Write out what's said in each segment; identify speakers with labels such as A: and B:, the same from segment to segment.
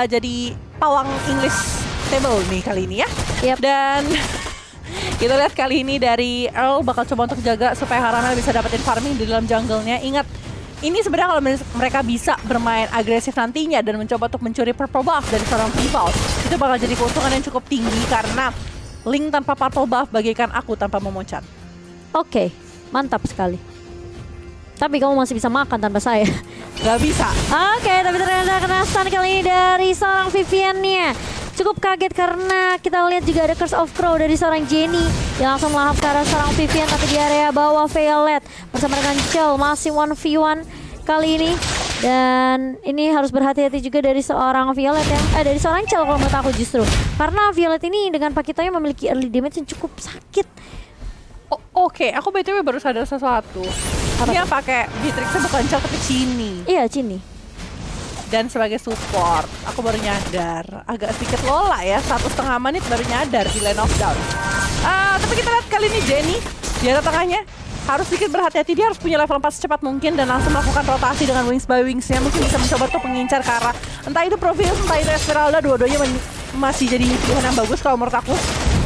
A: jadi pawang English table nih kali ini ya. Dan kita lihat kali ini dari Earl bakal coba untuk jaga supaya Caramel bisa dapetin farming di dalam jungle-nya. Ingat, ini sebenarnya kalau mereka bisa bermain agresif nantinya dan mencoba untuk mencuri purple buff dari seorang rival, itu bakal jadi keuntungan yang cukup tinggi karena Link tanpa purple buff bagaikan aku tanpa memoncat.
B: Oke, mantap sekali. Tapi kamu masih bisa makan tanpa saya.
A: Gak bisa.
B: Oke, tapi ternyata kena stun kali ini dari seorang Vivian-nya. Cukup kaget karena kita lihat juga ada Curse of Crow dari seorang Jenny yang langsung melahap ke arah seorang Vivian, tapi di area bawah Violet bersama dengan Chell masih 1v1 kali ini. Dan ini harus berhati-hati juga dari seorang Violet ya. Dari seorang Chell kalau menurut aku justru. Karena Violet ini dengan pakitonya memiliki early damage yang cukup sakit.
A: Oke, aku BTW baru sadar sesuatu. Dia pakai Beatrix-nya bukan Chell tapi Chini.
B: Iya, Chini.
A: Dan sebagai support, aku baru nyadar. Agak sedikit lola ya, 1,5 menit baru nyadar di Lane of Doubt. Tapi kita lihat kali ini Jenny di area tengahnya harus sedikit berhati-hati. Dia harus punya level 4 secepat mungkin dan langsung melakukan rotasi dengan Wings by Wings-nya. Mungkin bisa mencoba untuk mengincar ke arah entah itu Province, entah itu Esmeralda. Dua-duanya masih jadi pilihan yang bagus kalau menurut aku.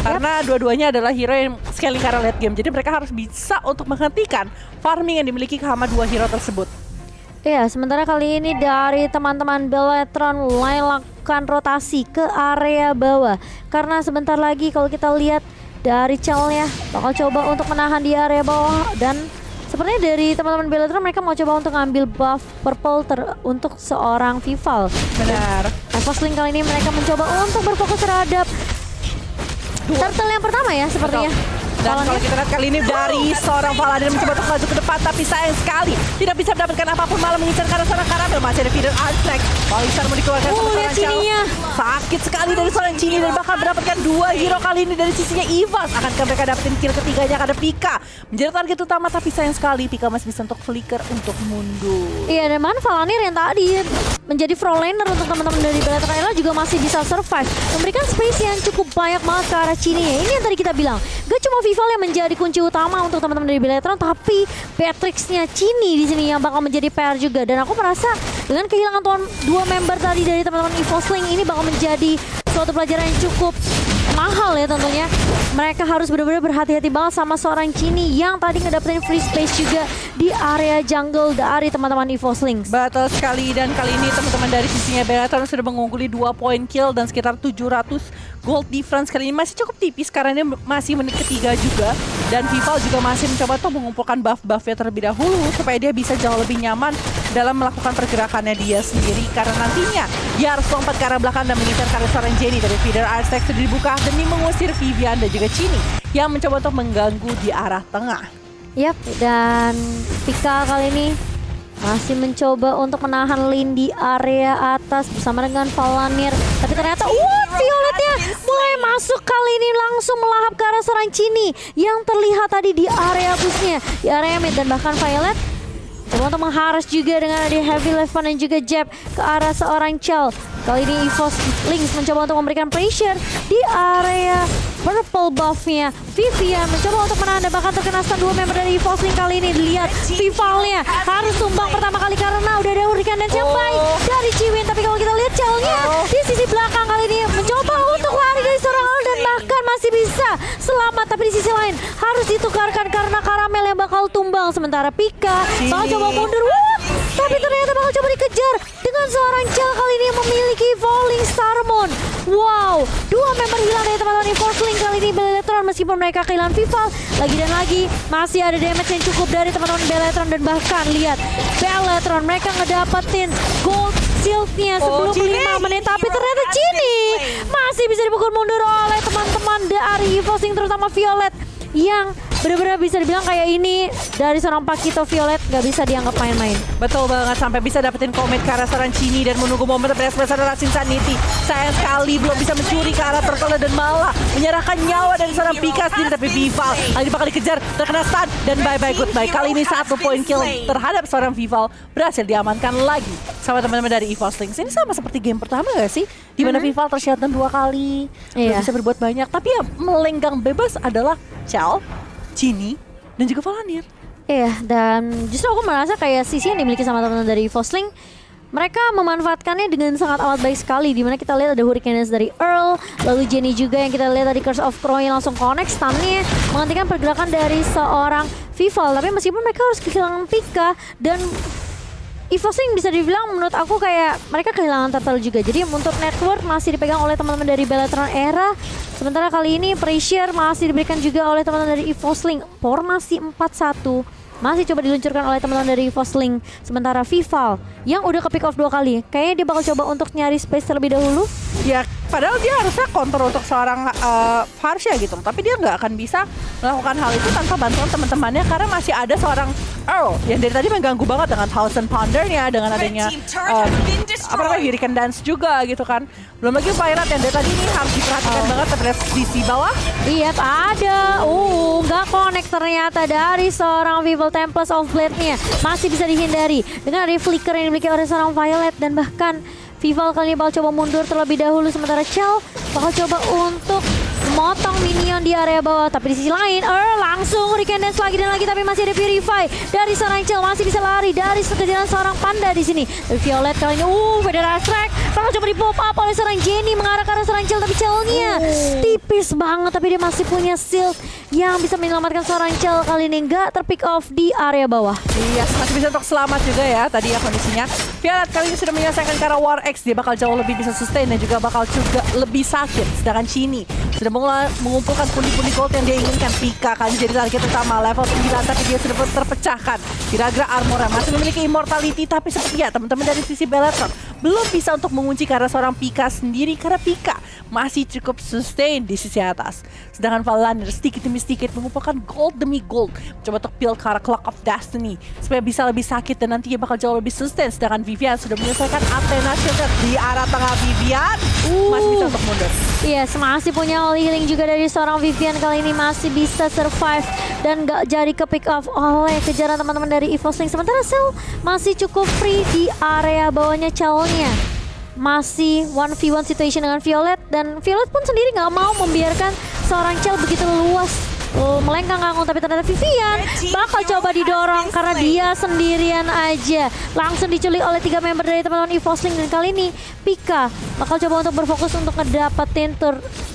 A: Karena dua-duanya adalah hero yang scaling ke arah late game. Jadi mereka harus bisa untuk menghentikan farming yang dimiliki sama dua hero tersebut.
B: Iya, sementara kali ini dari teman-teman Beletron mulai lakukan rotasi ke area bawah. Karena sebentar lagi kalau kita lihat dari Chell-nya bakal coba untuk menahan di area bawah. Dan sepertinya dari teman-teman Beletron mereka mau coba untuk ngambil buff purple untuk seorang Vival.
A: Benar.
B: Evoslink kali ini mereka mencoba untuk berfokus terhadap turtle yang pertama ya sepertinya.
A: Dan kalau kita lihat kali ini dari seorang Paladin mencoba untuk maju ke depan, tapi sayang sekali tidak bisa mendapatkan apapun, malah mengincar karena seorang Caramel. Masih ada feeder Artnek. Walisar mau dikeluarkan sama seorang Chell. Sakit sekali dari seorang Chini dan bahkan mendapatkan dua hero kali ini dari sisinya Ivas. Akankah mereka dapetin kill ketiganya? Ada Pika menjadi target utama, tapi sayang sekali Pika masih bisa untuk flicker untuk mundur.
B: Iya, dan mana Valanir yang tadi menjadi frontliner untuk teman-teman dari Beletron juga masih bisa survive, memberikan space yang cukup banyak banget ke arah Chini ya. Ini yang tadi kita bilang, gak cuma Vival yang menjadi kunci utama untuk teman-teman dari Beletron, tapi Beatrix-nya Chini di sini yang bakal menjadi PR juga. Dan aku merasa dengan kehilangan dua member tadi dari teman-teman Evoslink ini bakal menjadi suatu pelajaran yang cukup mahal ya tentunya. Mereka harus benar-benar berhati-hati banget sama seorang Chini yang tadi ngedapetin free space juga di area jungle dari teman-teman Evoslink.
A: Betul sekali, dan kali ini teman-teman dari sisinya Beletron sudah mengungguli 2 poin kill dan sekitar 700 gold difference. Kali ini masih cukup tipis karena ini masih menit ketiga juga. Dan Vival juga masih mencoba untuk mengumpulkan buff-buffnya terlebih dahulu supaya dia bisa jauh lebih nyaman dalam melakukan pergerakannya dia sendiri. Karena nantinya dia harus lompat ke arah belakang dan mengincar karena seorang Jenny dari feeder Artnek sudah dibuka demi mengusir Vivian dan juga Chini yang mencoba untuk mengganggu di arah tengah.
B: Yap, dan Pika kali ini masih mencoba untuk menahan lane di area atas bersama dengan Valanir. Tapi ternyata Violetnya mulai masuk kali ini langsung melahap ke arah seorang Chini yang terlihat tadi di area busnya, di area mid. Dan bahkan Violet coba untuk mengharas juga dengan ada Heavy Left dan juga jab ke arah seorang Chell. Kali ini Evoslink mencoba untuk memberikan pressure di area purple buff-nya. Vivian mencoba untuk menahan dan bahkan terkena stun dua member dari Evoslink kali ini. Lihat Vivalnya harus tumbang pertama kali karena udah ada hurricane dance yang baik dari Chiwin. Tapi kalau kita lihat Chell-nya di sisi belakang kali ini mencoba untuk lari dari seorang Earl dan bahkan masih bisa selamat. Tapi di sisi lain harus ditukarkan karena Caramel yang bakal tumbang. Sementara Pika bakal coba mundur. Tapi ternyata bakal coba dikejar dengan seorang Chell kali ini yang memiliki Falling Starmon. Wow, dua member hilang dari teman-teman Evoslink kali ini Beletron meskipun mereka kehilangan Vival. Lagi dan lagi masih ada damage yang cukup dari teman-teman Beletron. Dan bahkan lihat Beletron mereka ngedapetin gold shield-nya sebelum 5 menit. Tapi ternyata Chini masih bisa dipukul mundur oleh teman-teman dari Evoslink, terutama Violet yang benar-benar bisa dibilang kayak ini dari seorang Pakito Violet gak bisa dianggap main-main.
A: Betul banget, sampai bisa dapetin komit ke arah seorang Chini dan menunggu momen beres-beres adalah Insanity. Sayang sekali belum bisa mencuri ke arah turtle dan malah menyerahkan nyawa dari seorang Pika sendiri. Tapi Vival lagi bakal dikejar, terkena stun dan bye-bye goodbye. Kali ini 1 poin kill terhadap seorang Vival berhasil diamankan lagi sama teman-teman dari Evoslink. Ini sama seperti game pertama gak sih? Dimana Vival tershutdown 2 kali, belum bisa berbuat banyak. Tapi ya melenggang bebas adalah Chell, Chini, dan juga Valanir.
B: Iya, dan justru aku merasa kayak sisi yang dimiliki sama teman-teman dari Evoslink mereka memanfaatkannya dengan sangat amat baik sekali. Dimana kita lihat ada Hurricane Dance dari Earl, lalu Jenny juga yang kita lihat tadi Curse of Crow yang langsung connect stunnya, menghentikan pergerakan dari seorang Vival. Tapi meskipun mereka harus kehilangan Pika dan EVOsing bisa dibilang menurut aku kayak mereka kehilangan Turtle juga. Jadi untuk network masih dipegang oleh teman-teman dari Bellatrix Era. Sementara kali ini pressure masih diberikan juga oleh teman-teman dari EVOsling. Formasi 4-1 masih coba diluncurkan oleh teman-teman dari EVOsling. Sementara Vival yang udah ke pick off 2 kali, kayaknya dia bakal coba untuk nyari space terlebih dahulu.
A: Ya, padahal dia harusnya counter untuk seorang Farsha gitu. Tapi dia nggak akan bisa melakukan hal itu tanpa bantuan teman-temannya karena masih ada seorang Earl yang dari tadi mengganggu banget dengan Thousand Pounder-nya, dengan adanya Hurricane Dance juga gitu kan. Belum lagi Pirate yang dari tadi ini harus diperhatikan banget terlihat di sisi bawah.
B: Iya, ada. Nggak connect ternyata dari seorang Vival Tempest of Blade-nya. Masih bisa dihindari dengan ada flicker yang dimiliki oleh seorang Violet dan bahkan Vival kali ini bakal coba mundur terlebih dahulu sementara Chell bakal coba untuk memotong minion di area bawah. Tapi di sisi lain langsung Hurricane Dance lagi dan lagi, tapi masih ada Purify dari seorang Chell, masih bisa lari dari kejaran seorang Panda di sini. Tapi Violet kali ini Federal Strike bakal coba di pop up oleh seorang Jenny mengarah ke arah seorang Chell, tapi Chell-nya tipis banget, tapi dia masih punya shield yang bisa menyelamatkan seorang Chell. Kali ini nggak terpick off di area bawah.
A: Iya, masih bisa untuk selamat juga ya tadi ya kondisinya. Violet kali ini sudah menyelesaikan karena War X, dia bakal jauh lebih bisa sustain dan juga bakal juga lebih sakit. Sedangkan Chini sudah mulai mengumpulkan pundi-pundi gold yang dia inginkan. Pika kali jadi target utama level 9, tapi dia sudah terpecahkan. Kira-kira armornya masih memiliki immortality, tapi sepertinya teman-teman dari sisi Bellatrix belum bisa untuk mengunci karena seorang Pika sendiri, karena Pika masih cukup sustain di sisi atas. Sedangkan Valanir sedikit demi sedikit mengumpulkan gold demi gold, mencoba untuk build ke arah Clock of Destiny supaya bisa lebih sakit dan nantinya bakal jauh lebih sustain. Sedangkan Vivian sudah menyelesaikan Athena Shield di arah tengah. Vivian masih bisa untuk mundur.
B: Yes, masih punya holy healing juga dari seorang Vivian. Kali ini masih bisa survive dan gak jadi ke pick off oleh kejaran teman-teman dari EVOsling. Sementara Cell masih cukup free di area bawahnya. Chell-nya masih 1v1 situation dengan Violet, dan Violet pun sendiri nggak mau membiarkan seorang Chell begitu luas melengkang nganggung. Tapi ternyata Vivian bakal coba didorong karena dia sendirian aja. Langsung diculik oleh 3 member dari teman-teman EVOsling, dan kali ini Pika bakal coba untuk berfokus untuk ngedapetin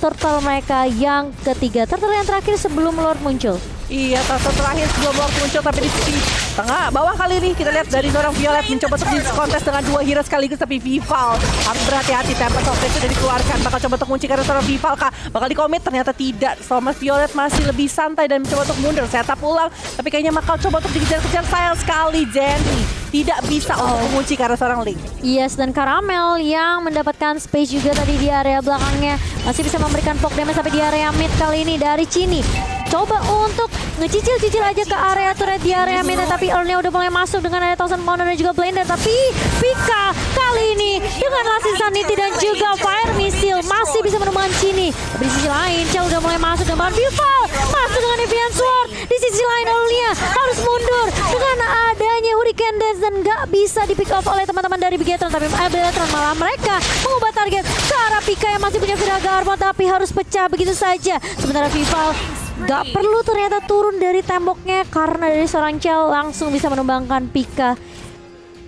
B: turtle mereka yang ketiga. Turtle yang terakhir sebelum Lord muncul.
A: Iya, turtle terakhir sebelum Lord muncul, tapi di sisi tengah bawah kali ini kita lihat dari seorang Violet mencoba untuk kontes dengan 2 hero sekaligus, tapi Vival harus berhati-hati. Tempest of Fate sudah dikeluarkan, bakal coba untuk kunci karena seorang Vival kah bakal dikomit, ternyata tidak. Thomas Violet masih lebih santai dan mencoba untuk mundur, setup ulang, tapi kayaknya bakal coba untuk dikejar-kejar. Sayang sekali Jenny tidak bisa untuk mengunci karena seorang Link.
B: Yes, dan Caramel yang mendapatkan space juga tadi di area belakangnya masih bisa memberikan poke damage sampai di area mid. Kali ini dari Chini coba untuk ngecicil-cicil aja ke area turret di area mid, tapi Earl-nya udah mulai masuk dengan ada Thousand Pounder dan juga Blender. Tapi Pika kali ini dengan Last Insanity dan juga Fire Missile masih bisa menumbangkan Chini. Tapi di sisi lain Chell udah mulai masuk dan bahkan Vival masuk dengan Evian Sword. Di sisi lain Earl-nya harus mundur dengan adanya Hurricane Dance dan nggak bisa di pick off oleh teman-teman dari Begatron. Tapi Begatron malah mereka mengubah target ke arah Pika yang masih punya Viraga Armor, tapi harus pecah begitu saja. Sementara Vival gak perlu ternyata turun dari temboknya karena dari seorang Chell langsung bisa menumbangkan Pika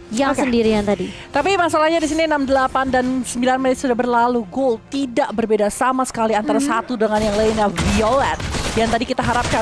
B: yang sendirian tadi.
A: Tapi masalahnya di sini 68 dan 9 menit sudah berlalu. Goal tidak berbeda sama sekali antara satu dengan yang lainnya. Violet yang tadi kita harapkan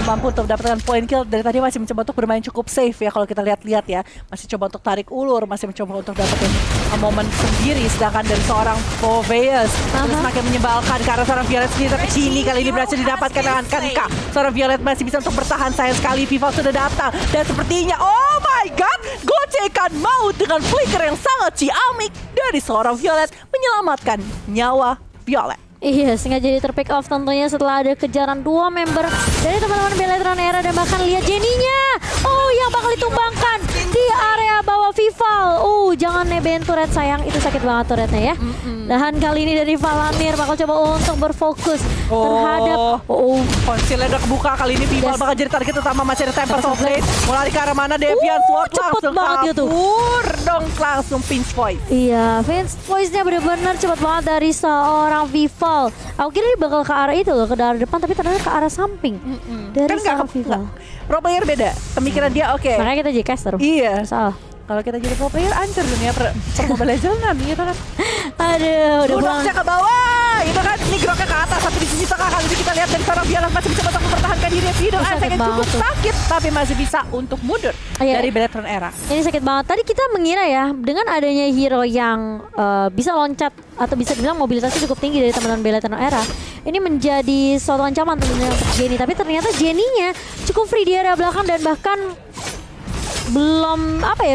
A: mampu untuk mendapatkan point kill, dari tadi masih mencoba untuk bermain cukup safe ya kalau kita lihat-lihat ya. Masih coba untuk tarik ulur, masih mencoba untuk dapetin momen sendiri. Sedangkan dari seorang Poveus terus semakin menyebalkan karena seorang Violet sendiri, tapi Chini kali ini berhasil didapatkan dengan Kanika. Seorang Violet masih bisa untuk bertahan. Sayang sekali Vival sudah datang dan sepertinya oh my god, gocekan maut dengan flicker yang sangat ciamik dari seorang Violet menyelamatkan nyawa Violet.
B: Iya, sengaja jadi terpick off tentunya setelah ada kejaran 2 member dari teman-teman Bellatrix Era, dan bahkan lihat Jenny-nya yang bakal ditumbangkan di area bawah Vival. Jangan nebeng turret, sayang itu sakit banget turretnya ya. Dan kali ini dari Valanir bakal coba untuk berfokus terhadap
A: konsilnya udah kebuka. Kali ini Vival bakal jadi target utama. Masih ada Tempest of Fate, mau lari ke arah mana? Deviant Sword
B: cepet
A: langsung
B: banget gitu.
A: kabur dong, langsung pinch voice.
B: Iya, pinch voice-nya bener-bener cepet banget dari seorang Vival. Aku kira dia bakal ke arah itu loh, ke arah depan, tapi ternyata ke arah samping dari
A: kan
B: seorang Vival.
A: Pro player beda, pemikiran dia oke.
B: Makanya kita jadi caster.
A: Iya.
B: Salah.
A: Kalau kita jadi pro player, hancur dunia per Mobile Legends gitu kan.
B: Aduh, udah pulang.
A: Groknya ke bawah, gitu kan. Ini Groknya ke atas, tapi di sisi tengah kali ini kita lihat dari seorang Violent masih bisa untuk mempertahankan diri. Video yang cukup sakit, tapi masih bisa untuk mundur dari Beletron Era.
B: Ini sakit banget. Tadi kita mengira ya, dengan adanya hero yang bisa loncat atau bisa dibilang mobilitasnya cukup tinggi dari teman-teman Beletron Era, ini menjadi suatu ancaman tentunya untuk Jenny. Tapi ternyata Jenny-nya cukup free di area belakang dan bahkan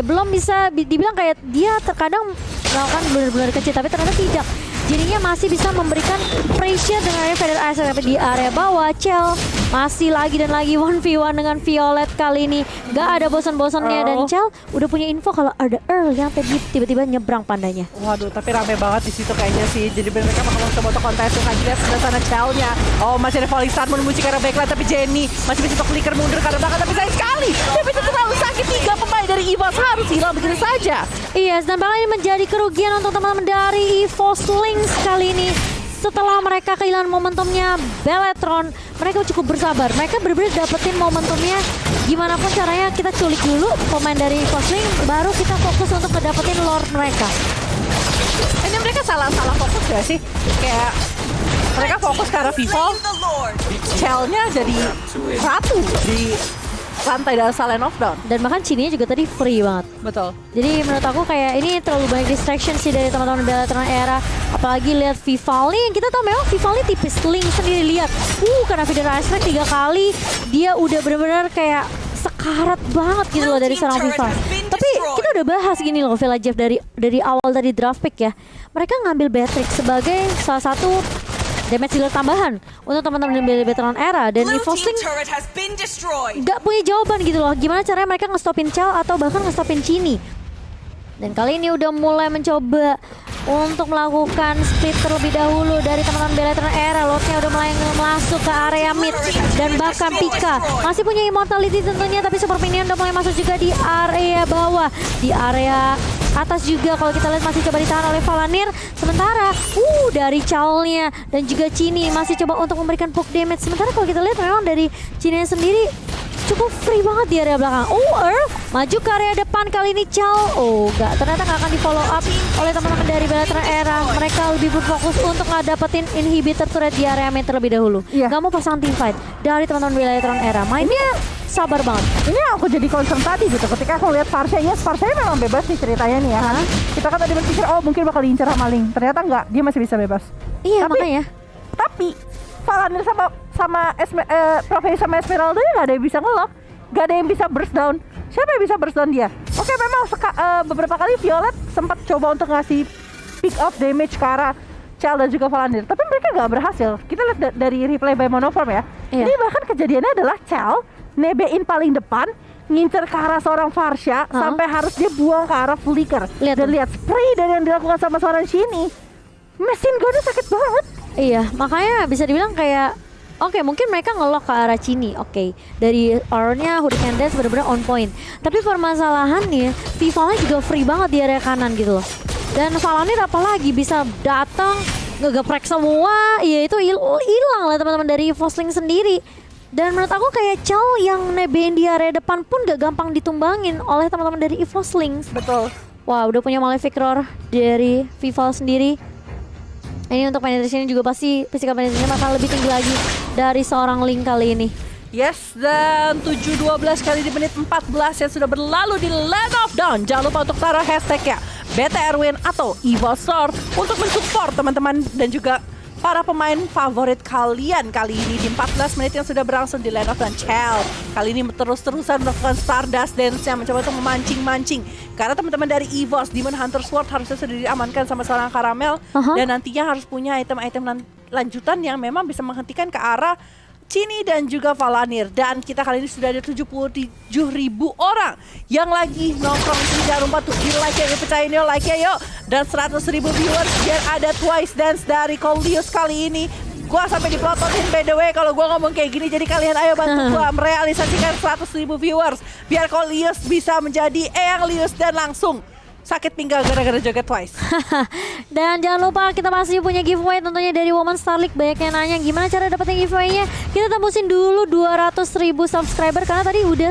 B: belum bisa dibilang kayak dia terkadang melakukan benar-benar kecil, tapi ternyata tidak. Jadinya masih bisa memberikan pressure dengan area Feather Ice di area bawah. Chell masih lagi dan lagi 1v1 dengan Violet kali ini. Gak ada bosan-bosannya dan Chell udah punya info kalau ada Earl yang tiba-tiba nyebrang pandanya.
A: Waduh, tapi rame banget di situ kayaknya sih. Jadi mereka bakal coba untuk kontes lagi lihat sebelah sana Chell-nya. Oh, masih ada Volisan menuju ke arah backline, tapi Jenny masih bisa untuk flicker mundur karena belakang, tapi sayang sekali. Tapi itu terlalu sakit, 3 pemain dari EVOS harus hilang begitu saja.
B: Iya, dan bahkan ini menjadi kerugian untuk teman-teman dari EVOS Lynx kali ini. Setelah mereka kehilangan momentumnya Beletron, mereka cukup bersabar. Mereka benar-benar dapetin momentumnya. Gimana pun caranya kita culik dulu pemain dari EVOS Lynx, baru kita fokus untuk ngedapetin lord mereka.
A: Ini mereka salah fokus gak sih? Kayak mereka fokus ke arah Vivo, Chell-nya jadi ratu di lantai dasar Land of Dawn.
B: Dan bahkan Cini juga tadi free banget.
A: Betul.
B: Jadi menurut aku kayak ini terlalu banyak distraction sih dari teman-teman Beletron Era. Apalagi lihat Vivaldi yang kita tahu memang Vivaldi tipis. Link sendiri lihat. Karena Feather Ice 3 kali dia udah benar-benar kayak sekarat banget gitu loh dari seorang Vival. Tapi kita udah bahas gini loh Villa Jeff dari awal dari draft pick ya. Mereka ngambil Beatrix sebagai salah satu damage dealer tambahan untuk teman-teman dari Beletron Era, dan EVOS Lynx gak punya jawaban gitu loh. Gimana caranya mereka ngestopin Chell atau bahkan ngestopin Cini. Dan kali ini udah mulai mencoba untuk melakukan split terlebih dahulu dari teman-teman Beletron Era. Lordnya udah mulai masuk ke area mid, dan bahkan Pika masih punya immortality tentunya, tapi super minion udah mulai masuk juga di area bawah. Di area atas juga kalau kita lihat masih coba ditahan oleh Valanir. Sementara dari Chell-nya dan juga Cini masih coba untuk memberikan poke damage. Sementara kalau kita lihat memang dari Cini sendiri cukup free banget di area belakang. Earl maju ke area depan kali ini Chell. Ternyata nggak akan di follow up oleh teman-teman dari Beletron Era. Mereka lebih berfokus untuk dapetin inhibitor turret di area mid terlebih dahulu. Nggak mau pasang team fight dari teman-teman Beletron Era. Mainnya sabar banget.
A: Ini aku jadi concern tadi gitu. Ketika aku lihat Farsha-nya memang bebas nih ceritanya nih ya. Kita kan tadi berpikir mungkin bakal diincar sama Link. Ternyata enggak, dia masih bisa bebas.
B: Iya, makanya.
A: Tapi Valanir sama Profesi sama Esmeralda nggak ada yang bisa ngelock, nggak ada yang bisa burst down. Siapa yang bisa burst down dia? Oke, memang beberapa kali Violet sempat coba untuk ngasih pick off damage ke arah Chell dan juga Valanir, tapi mereka nggak berhasil. Kita lihat dari replay by Monoform ya. Ini bahkan kejadiannya adalah Chell nebein paling depan, ngincer ke arah seorang Farsha sampai harus dia buang ke arah Flicker. Dan lihat spray dari yang dilakukan sama seorang Cini. Mesin gunnya sakit banget.
B: Iya, makanya bisa dibilang kayak mungkin mereka ngelock ke arah Cini. Dari auranya Hurricane Dance benar-benar on point. Tapi permasalahannya Vivalnya juga free banget di area kanan gitu loh. Dan Valanir apalagi bisa datang ngegeprek semua. Ya itu hilang lah teman-teman dari EVOS Lynx sendiri. Dan menurut aku kayak Chell yang nebein di area depan pun gak gampang ditumbangin oleh teman-teman dari EVOS Lynx.
A: Betul.
B: Wah, udah punya Malefic Roar dari Vival sendiri. Ini untuk penetration juga pasti physical penetration akan lebih tinggi lagi dari seorang Link kali ini.
A: Yes, dan 7-12 kali di menit 14 yang sudah berlalu di Land of Dawn. Jangan lupa untuk taruh hashtagnya BTRWin atau EVOStore untuk mensupport teman-teman dan juga para pemain favorit kalian kali ini di 14 menit yang sudah berlangsung di Land of Dawn. Chell kali ini terus-terusan melakukan Stardust Dance-nya, mencoba untuk memancing-mancing. Karena teman-teman dari EVOS, Demon Hunter Sword harusnya sudah diamankan sama seorang Karamel. Dan nantinya harus punya item-item lanjutan yang memang bisa menghentikan ke arah Cini dan juga Valanir. Dan kita kali ini sudah ada 77.000 orang yang lagi nongkrong di Jangan lupa tuh di like ya, pecahin yuk like ya yuk. Dan 100.000 viewers biar ada Twice Dance dari Coleus kali ini. Gua sampai dipelototin by the way kalau gua ngomong kayak gini. Jadi kalian ayo bantu gua merealisasikan 100.000 viewers biar Coleus bisa menjadi Eyang Lius dan langsung sakit pinggang gara-gara joget Twice.
B: Dan jangan lupa kita masih punya giveaway tentunya dari Woman Star League. Banyak yang nanya gimana cara dapetin giveaway-nya. Kita tembusin dulu 200.000 subscriber karena tadi udah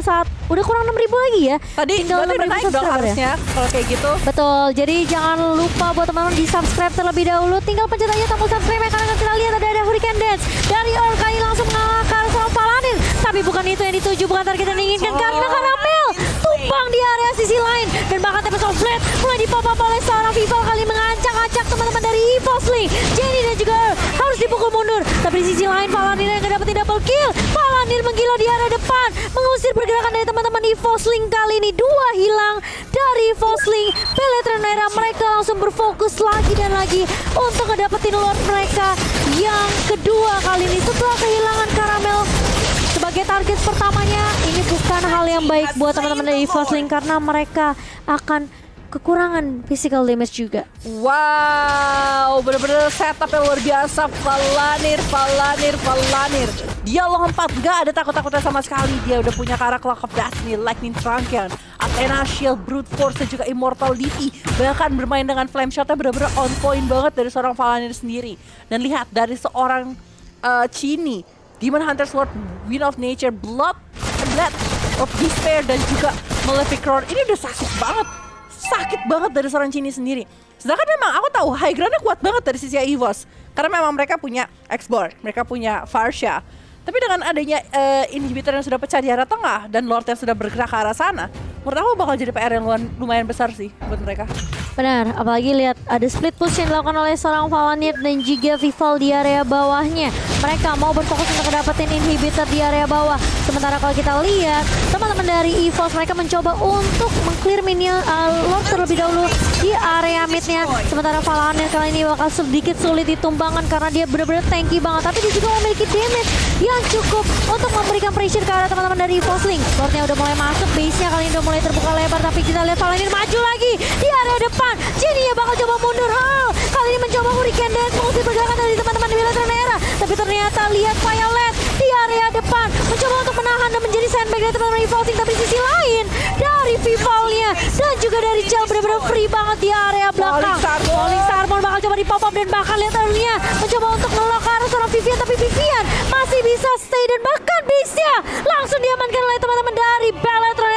B: udah kurang 6.000 lagi ya.
A: Tadi
B: tinggal
A: udah
B: 6.000
A: naik dong
B: subscriber ya.
A: harusnya kalau kayak gitu.
B: Betul, jadi jangan lupa buat teman-teman di subscribe terlebih dahulu. Tinggal pencet aja tombol subscribe ya, karena kita lihat ada Hurricane Dance dari Orkai langsung mengalahkan seorang Paladin. Tapi bukan itu yang dituju, bukan target yang diinginkan, karena Karamel tumbang di area sisi lain. Dan bahkan Tempest of Blade mulai dipop-up oleh seorang Vival kali mengacak-acak teman-teman dari EVO Sling. Jenny dan juga Earl harus dipukul mundur. Tapi di sisi lain Paladin yang dapetin double kill. Paladin menggila di area depan, mengusir pergerakan dari teman-teman EVO Sling kali ini. 2 hilang dari EVO Sling. Beletronera mereka langsung berfokus lagi dan lagi untuk ngedapetin Lord mereka yang kedua kali ini setelah kehilangan Karamel sebagai target pertamanya. Ini bukan hal yang baik buat teman-teman dari EVO Sling karena mereka akan kekurangan physical damage juga.
A: Wow, bener-bener setup yang luar biasa. Palanir. Dia lompat, gak ada takut-takutnya sama sekali. Dia udah punya karak Clock of Destiny, Lightning Truncheon, Athena Shield, Brute Force, dan juga Immortality. Bahkan bermain dengan Flame Shot-nya bener-bener on point banget dari seorang Palanir sendiri. Dan lihat, dari seorang Chini, Demon Hunter Sword, Wind of Nature, Blood of Despair, dan juga Malefic Roar. Ini udah sakit banget dari seorang Chini sendiri. Sedangkan memang aku tahu high ground-nya kuat banget dari sisi EVOS. Karena memang mereka punya X-Borg, mereka punya Farsha. Tapi dengan adanya inhibitor yang sudah pecah di arah tengah dan Lord yang sudah bergerak ke arah sana, menurut aku bakal jadi PR yang lumayan besar sih buat mereka.
B: Benar, apalagi lihat ada split push yang dilakukan oleh seorang Palanir dan juga Vival di area bawahnya. Mereka mau berfokus untuk dapetin inhibitor di area bawah. Sementara kalau kita lihat, teman-teman dari EVOS mereka mencoba untuk meng-clear minion Lord terlebih dahulu di area midnya. Sementara Palanir kali ini bakal sedikit sulit ditumbangkan karena dia benar-benar tanky banget. Tapi dia juga memiliki damage yang cukup untuk memberikan pressure ke arah teman-teman dari EVOS Link. Lordnya udah mulai masuk, base-nya kali ini udah mulai terbuka lebar. Tapi kita lihat Palanir maju lagi di area depan. Jadi ya bakal coba mundur. Kali ini mencoba Hurricane Dance mengusir pergerakan dari teman-teman di Beletronera. Tapi ternyata lihat Violet di area depan mencoba untuk menahan dan menjadi sandbag dari teman-teman EVOS Link. Tapi sisi lain dari Vivalnya dan juga dari Chell benar-benar free banget di area belakang. Falling Sarmon bakal coba di pop up dan bahkan lihat Earlnya mencoba untuk ngelok ke arah seorang Vivian. Tapi Vivian masih bisa stay dan bahkan base-nya langsung diamankan oleh teman-teman dari Beletronera.